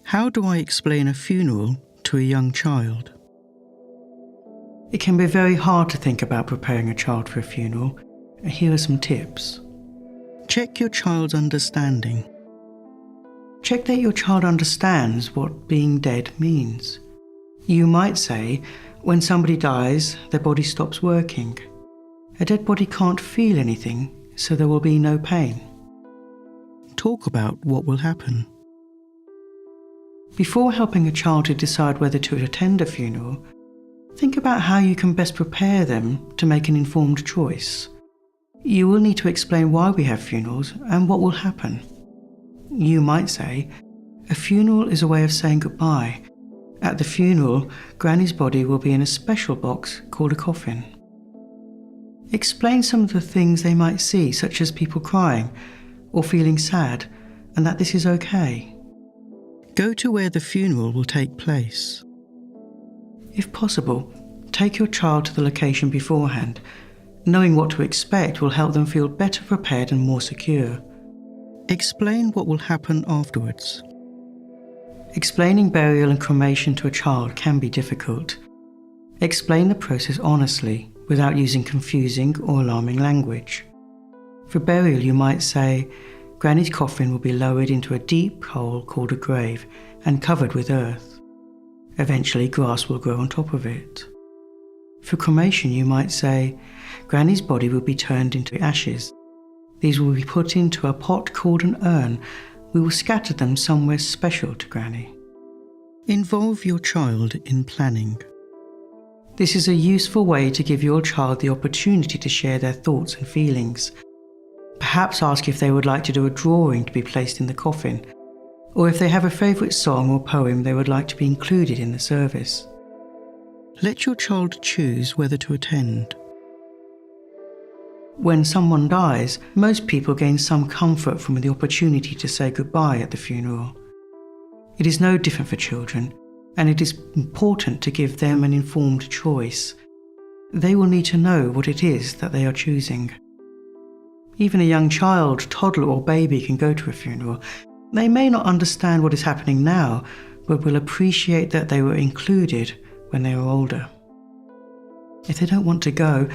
How do I explain a funeral to a young child? It can be very hard to think about preparing a child for a funeral. Here are some tips. Check your child's understanding. Check that your child understands what being dead means. You might say, when somebody dies, their body stops working. A dead body can't feel anything, so there will be no pain. Talk about what will happen. Before helping a child to decide whether to attend a funeral, think about how you can best prepare them to make an informed choice. You will need to explain why we have funerals and what will happen. You might say, a funeral is a way of saying goodbye. At the funeral, Granny's body will be in a special box called a coffin. Explain some of the things they might see, such as people crying or feeling sad, and that this is okay. Go to where the funeral will take place. If possible, take your child to the location beforehand. Knowing what to expect will help them feel better prepared and more secure. Explain what will happen afterwards. Explaining burial and cremation to a child can be difficult. Explain the process honestly, without using confusing or alarming language. For burial, you might say, Granny's coffin will be lowered into a deep hole called a grave and covered with earth. Eventually, grass will grow on top of it. For cremation, you might say, Granny's body will be turned into ashes. These will be put into a pot called an urn. We will scatter them somewhere special to Granny. Involve your child in planning. This is a useful way to give your child the opportunity to share their thoughts and feelings. Perhaps ask if they would like to do a drawing to be placed in the coffin, or if they have a favourite song or poem they would like to be included in the service. Let your child choose whether to attend. When someone dies, most people gain some comfort from the opportunity to say goodbye at the funeral. It is no different for children, and it is important to give them an informed choice. They will need to know what it is that they are choosing. Even a young child, toddler or baby can go to a funeral. They may not understand what is happening now, but will appreciate that they were included when they are older. If they don't want to go,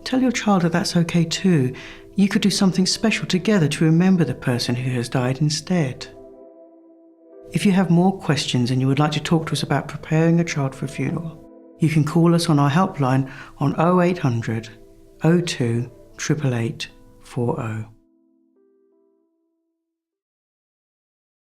tell your child that that's okay too. You could do something special together to remember the person who has died instead. If you have more questions and you would like to talk to us about preparing a child for a funeral, you can call us on our helpline on 0800 02 888 40.